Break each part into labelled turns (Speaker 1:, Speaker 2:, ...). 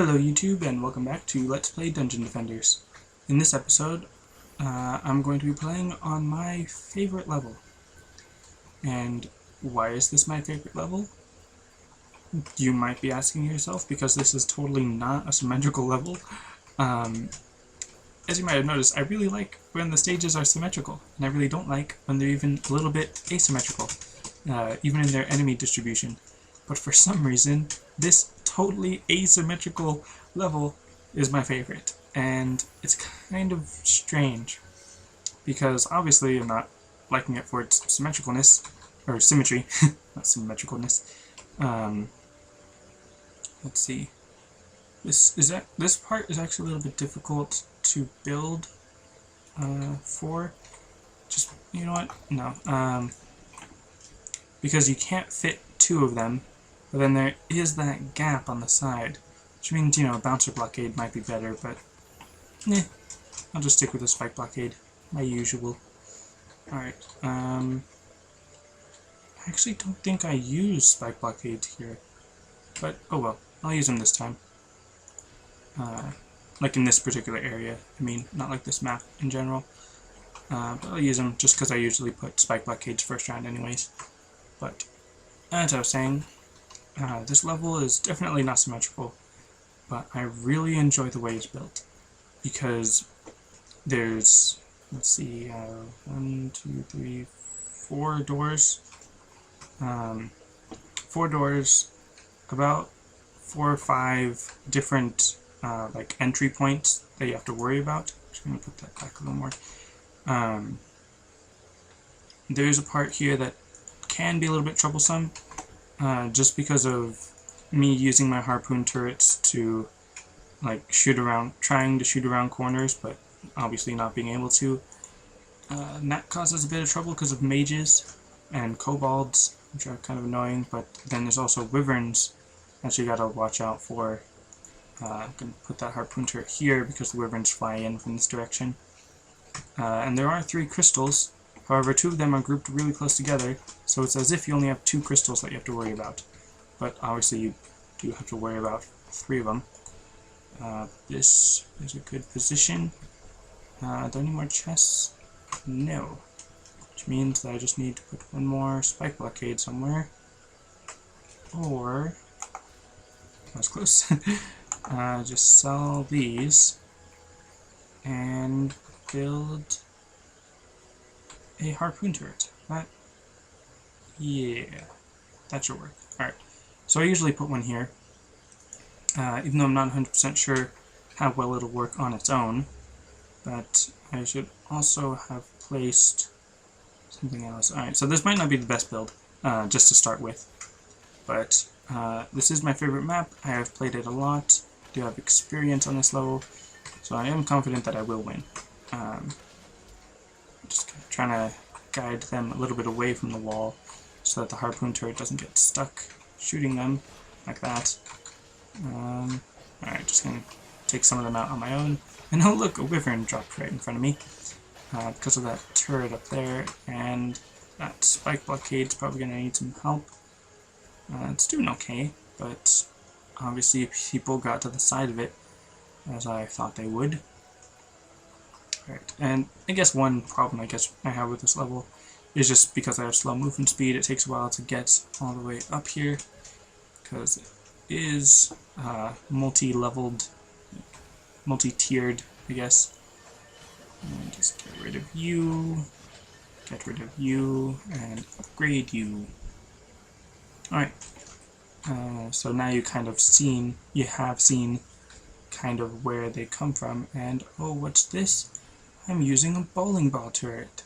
Speaker 1: Hello YouTube and welcome back to Let's Play Dungeon Defenders. In this episode, I'm going to be playing on my favorite level. And why is this my favorite level? You might be asking yourself, because this is totally not a symmetrical level. As you might have noticed, I really like when the stages are symmetrical, and I really don't like when they're even a little bit asymmetrical, even in their enemy distribution. But for some reason, this totally asymmetrical level is my favorite, and it's kind of strange, because obviously I'm not liking it for its symmetricalness, or symmetry, not symmetricalness. Let's see. This part is actually a little bit difficult to build for. Just, you know what? No. Because you can't fit two of them, but then there is that gap on the side, which means, you know, a bouncer blockade might be better, but I'll just stick with a spike blockade, my usual. Alright, I actually don't think I use spike blockades here, but oh well, I'll use them this time. Like in this particular area, I mean, not like this map in general, but I'll use them just because I usually put spike blockades first round anyways. But, as I was saying, this level is definitely not symmetrical, but I really enjoy the way it's built, because there's, let's see, 1, 2, 3, 4 doors, 4 doors, about 4 or 5 different like entry points that you have to worry about. I'm just going to put that back a little more. There's a part here that can be a little bit troublesome, just because of me using my harpoon turrets to like shoot around, trying to shoot around corners, but obviously not being able to. And that causes a bit of trouble because of mages and kobolds, which are kind of annoying, but then there's also wyverns that you gotta watch out for. I'm going to put that harpoon turret here because the wyverns fly in from this direction. And there are 3 crystals. However, 2 of them are grouped really close together, so it's as if you only have 2 crystals that you have to worry about. But obviously you do have to worry about 3 of them. This is a good position. Do I need more chests? No. Which means that I just need to put 1 more spike blockade somewhere. Or, that was close. Just sell these and build a harpoon turret. Yeah, that should work. Alright, so I usually put one here, even though I'm not 100% sure how well it'll work on its own, but I should also have placed something else. Alright, so this might not be the best build, just to start with, but this is my favorite map. I have played it a lot, do have experience on this level, so I am confident that I will win. Just trying to guide them a little bit away from the wall so that the harpoon turret doesn't get stuck shooting them like that. Alright, just going to take some of them out on my own. And oh look, a wyvern dropped right in front of me because of that turret up there, and that spike blockade's probably going to need some help. It's doing okay, but obviously people got to the side of it as I thought they would. Right, and I guess one problem I have with this level is just because I have slow movement speed, it takes a while to get all the way up here, because it is multi-leveled, multi-tiered, I guess. And just get rid of you, and upgrade you. Alright, so now you have seen kind of where they come from, and oh, what's this? I'm using a bowling ball turret.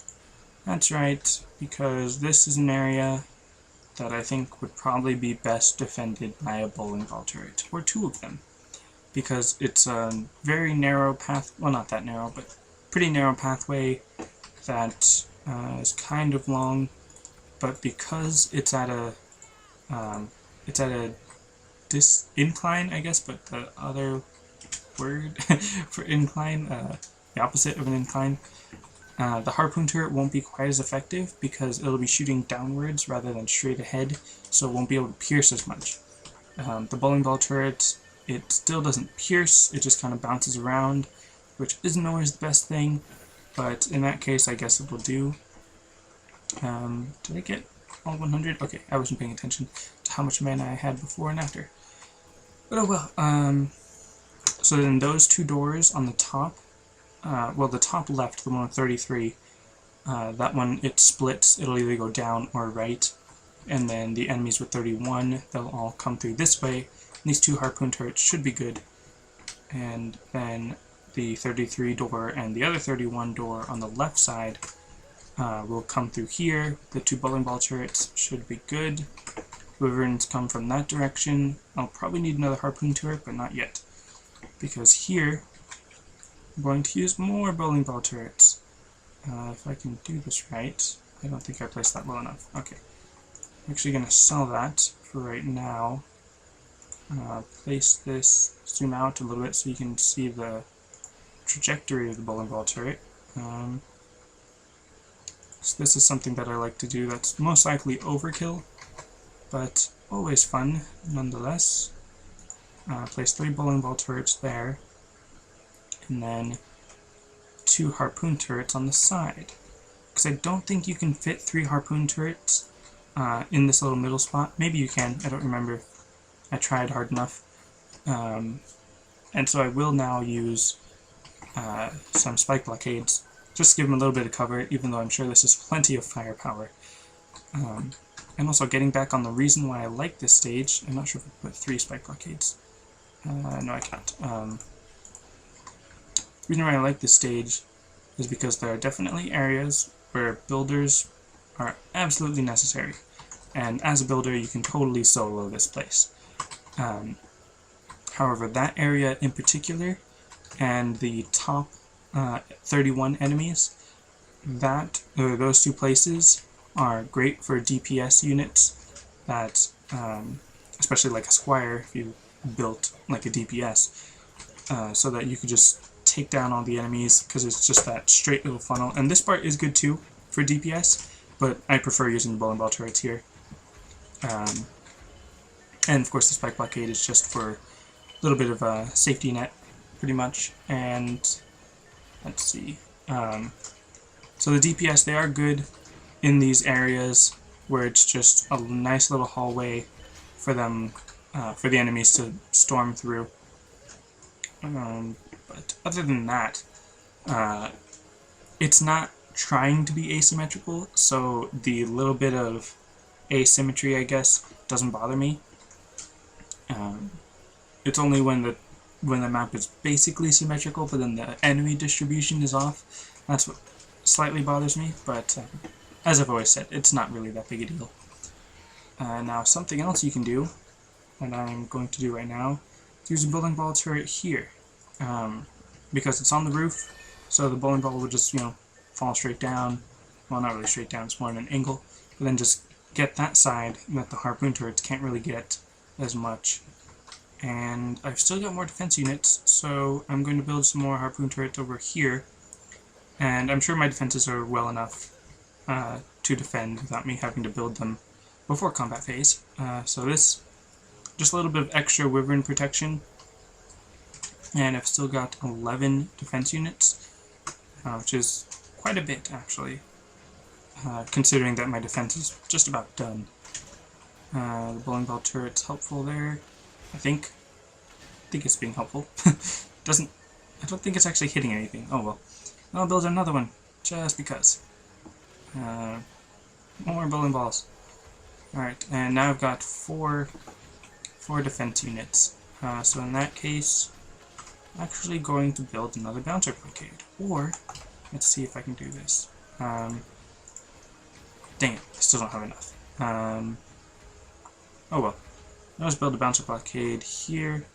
Speaker 1: That's right, because this is an area that I think would probably be best defended by a bowling ball turret, or 2 of them, because it's a very narrow path, well, not that narrow, but pretty narrow pathway that is kind of long, but because it's at a incline, I guess, but the other word for incline, the opposite of an incline, the harpoon turret won't be quite as effective because it'll be shooting downwards rather than straight ahead, so it won't be able to pierce as much. The bowling ball turret it still doesn't pierce, it just kind of bounces around, which isn't always the best thing, but in that case I guess it will do. Did I get all 100? Okay, I wasn't paying attention to how much mana I had before and after. But oh well. So then those two doors on the top, well, the top left, the one with 33, that one, it splits. It'll either go down or right. And then the enemies with 31, they'll all come through this way. And these two harpoon turrets should be good. And then the 33 door and the other 31 door on the left side will come through here. The two bowling ball turrets should be good. Wyverns come from that direction. I'll probably need another harpoon turret, but not yet. Because here, I'm going to use more bowling ball turrets. If I can do this right. I don't think I placed that well enough. Okay. I'm actually going to sell that for right now. Place this, zoom out a little bit so you can see the trajectory of the bowling ball turret. So this is something that I like to do that's most likely overkill, but always fun nonetheless. Place 3 bowling ball turrets there, and then 2 harpoon turrets on the side. Because I don't think you can fit 3 harpoon turrets in this little middle spot. Maybe you can, I don't remember. I tried hard enough. And so I will now use some spike blockades, just to give them a little bit of cover, even though I'm sure this is plenty of firepower. And also getting back on the reason why I like this stage, I'm not sure if I put 3 spike blockades. No, I can't. The reason why I like this stage is because there are definitely areas where builders are absolutely necessary. And as a builder, you can totally solo this place. However, that area in particular, and the top 31 enemies, those two places are great for DPS units that, especially like a Squire, if you built like a DPS, so that you could just take down all the enemies, because it's just that straight little funnel. And this part is good too for DPS, but I prefer using the bowling ball turrets here. And of course the spike blockade is just for a little bit of a safety net, pretty much. And let's see. So the DPS, they are good in these areas where it's just a nice little hallway for them, for the enemies to storm through. But other than that, it's not trying to be asymmetrical, so the little bit of asymmetry, I guess, doesn't bother me. It's only when the map is basically symmetrical, but then the enemy distribution is off. That's what slightly bothers me, but as I've always said, it's not really that big a deal. Now, something else you can do, that I'm going to do right now, is use a bowling ball turret here. Because it's on the roof, so the bowling ball will just, fall straight down. Well, not really straight down, it's more in an angle. But then just get that side that the harpoon turrets can't really get as much. And I've still got more defense units, so I'm going to build some more harpoon turrets over here. And I'm sure my defenses are well enough to defend without me having to build them before combat phase. So this, just a little bit of extra wyvern protection. And I've still got 11 defense units, which is quite a bit, actually, considering that my defense is just about done. The bowling ball turret's helpful there, I think. I think it's being helpful. I don't think it's actually hitting anything. Oh well. I'll build another one, just because. More bowling balls. Alright, and now I've got four defense units. So in that case, I'm actually going to build another bouncer blockade. Or, let's see if I can do this. Dang it, I still don't have enough. Oh well. Let's build a bouncer blockade here.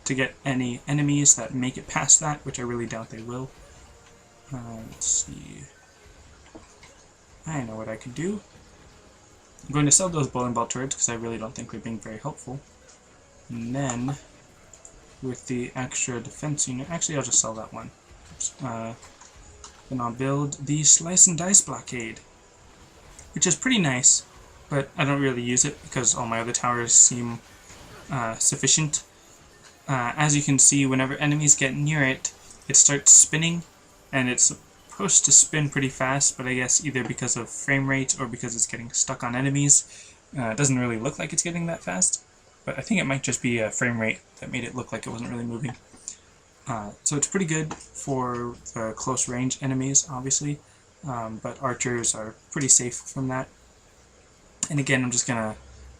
Speaker 1: To get any enemies that make it past that, which I really doubt they will. Let's see. I know what I can do. I'm going to sell those bowling ball turrets because I really don't think they're being very helpful. And then, with the extra defense unit, actually I'll just sell that one. Then I'll build the slice and dice blockade, which is pretty nice, but I don't really use it because all my other towers seem sufficient. As you can see, whenever enemies get near it, it starts spinning, and it's supposed to spin pretty fast, but I guess either because of frame rate or because it's getting stuck on enemies, it doesn't really look like it's getting that fast. But I think it might just be a frame rate that made it look like it wasn't really moving. So it's pretty good for the close range enemies, obviously, but archers are pretty safe from that. And again, I'm just going to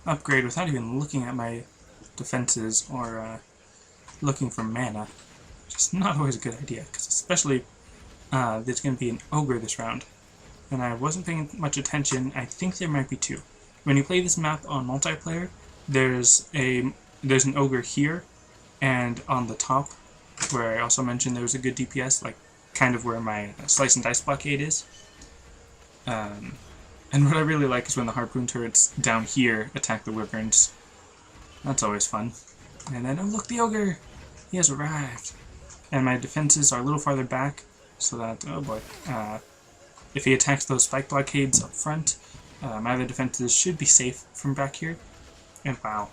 Speaker 1: upgrade without even looking at my defenses or looking for mana. Just not always a good idea, because especially there's going to be an ogre this round. And I wasn't paying much attention. I think there might be two. When you play this map on multiplayer, there's an ogre here, and on the top, where I also mentioned there was a good DPS, like kind of where my slice and dice blockade is. And what I really like is when the harpoon turrets down here attack the wyverns. That's always fun. And then, oh look, the ogre! He has arrived. And my defenses are a little farther back, so that, oh boy, if he attacks those spike blockades up front, my other defenses should be safe from back here. And wow,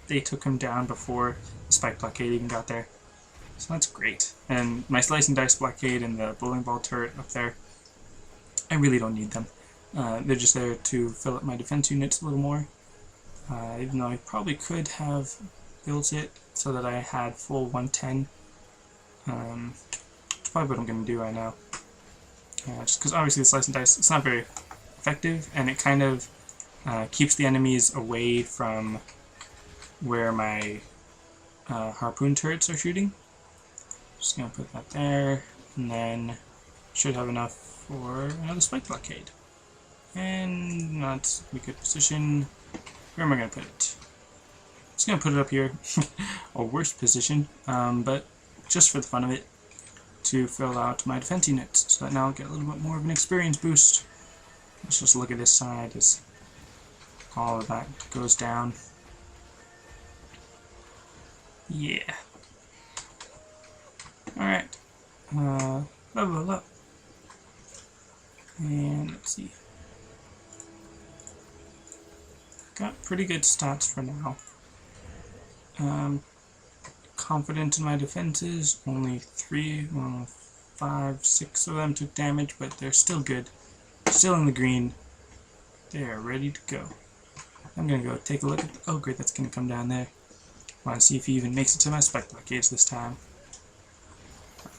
Speaker 1: they took him down before the spike blockade even got there. So that's great. And my slice and dice blockade and the bowling ball turret up there, I really don't need them. They're just there to fill up my defense units a little more. Even though I probably could have built it so that I had full 110. It's probably what I'm going to do right now. Just because obviously the slice and dice, it's not very effective, and it kind of keeps the enemies away from where my harpoon turrets are shooting. Just going to put that there, and then should have enough for another spike blockade. And that's a good position. Where am I going to put it? Just going to put it up here. A worse position, but just for the fun of it, to fill out my defense units, so that now I'll get a little bit more of an experience boost. Let's just look at this side as all of that goes down. Yeah. Alright. Level up. And let's see. Got pretty good stats for now. Confident in my defenses. Only 5, 6 of them took damage, but they're still good. Still in the green. They are ready to go. I'm gonna go take a look at the ogre that's gonna come down there. Want to see if he even makes it to my spike blockades this time.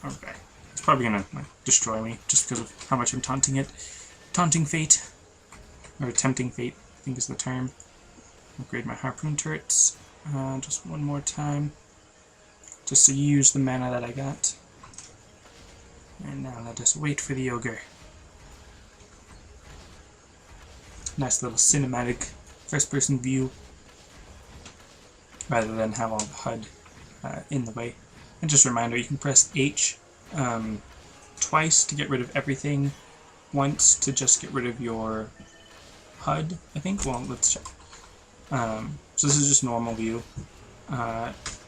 Speaker 1: Okay. It's probably gonna destroy me just because of how much I'm taunting it. Taunting fate. Or tempting fate, I think is the term. Upgrade my harpoon turrets. Just one more time. Just to use the mana that I got. And now let us wait for the ogre. Nice little cinematic first-person view, rather than have all the HUD in the way. And just a reminder, you can press H twice to get rid of everything, once to just get rid of your HUD, I think. Well, let's check. So this is just normal view.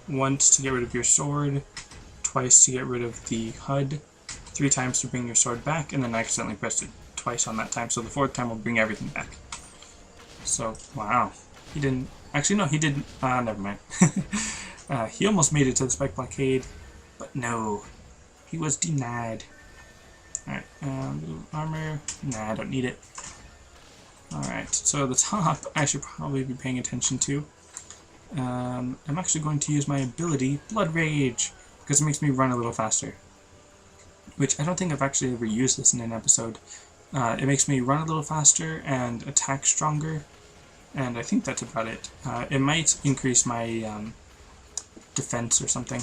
Speaker 1: Once to get rid of your sword, twice to get rid of the HUD, 3 times to bring your sword back, and then I accidentally pressed it twice on that time, so the 4th time will bring everything back. So, wow. He didn't... Actually, no, he didn't... never mind. He almost made it to the spike blockade, but no. He was denied. Alright, little armor. Nah, I don't need it. Alright, so the top I should probably be paying attention to. I'm actually going to use my ability, Blood Rage, because it makes me run a little faster. Which I don't think I've actually ever used this in an episode. It makes me run a little faster and attack stronger, and I think that's about it. It might increase my defense or something,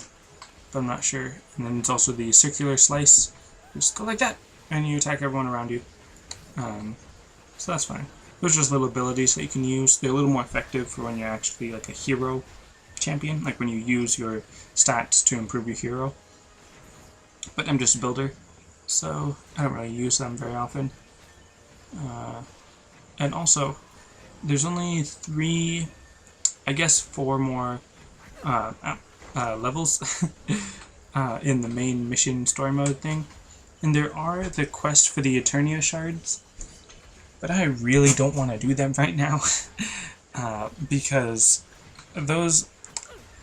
Speaker 1: but I'm not sure. And then it's also the circular slice. Just go like that, and you attack everyone around you. So that's fine. Those are just little abilities that you can use. They're a little more effective for when you're actually like a hero champion, like when you use your stats to improve your hero. But I'm just a builder, so I don't really use them very often. And also, there's only 3, I guess 4 more levels in the main mission story mode thing. And there are the quest for the Eternia shards, but I really don't want to do them right now because those,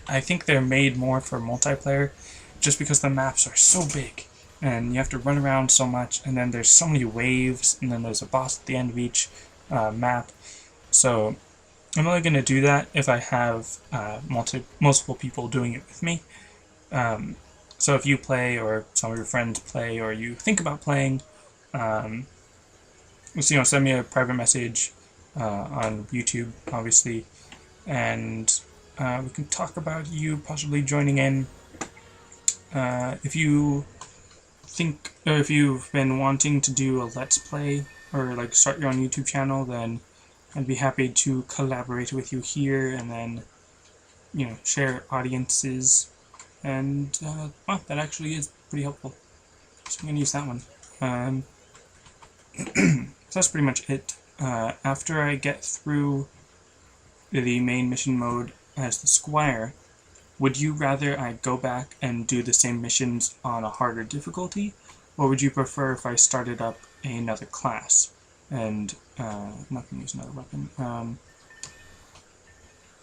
Speaker 1: I think they're made more for multiplayer, just because the maps are so big, and you have to run around so much, and then there's so many waves, and then there's a boss at the end of each map. So I'm only going to do that if I have multiple people doing it with me. So if you play, or some of your friends play, or you think about playing, just, send me a private message on YouTube, obviously, and we can talk about you possibly joining in. If you think, or if you've been wanting to do a Let's Play, or like start your own YouTube channel, then I'd be happy to collaborate with you here, and then, share audiences, and well, that actually is pretty helpful. So I'm going to use that one. So that's pretty much it. After I get through the main mission mode as the Squire, would you rather I go back and do the same missions on a harder difficulty, or would you prefer if I started up another class? And I'm not going to use another weapon.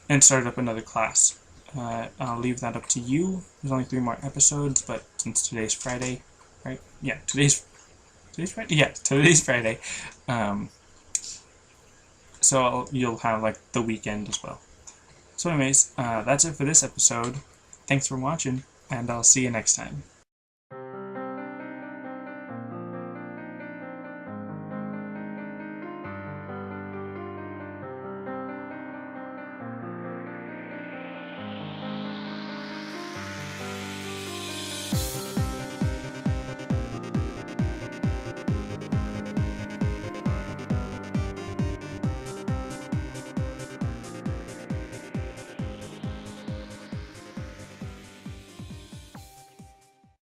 Speaker 1: And started up another class. I'll leave that up to you. There's only 3 more episodes, but since today's Friday, right? Yeah, today's Friday? Yeah, today's Friday. So you'll have, like, the weekend as well. So anyways, that's it for this episode. Thanks for watching, and I'll see you next time.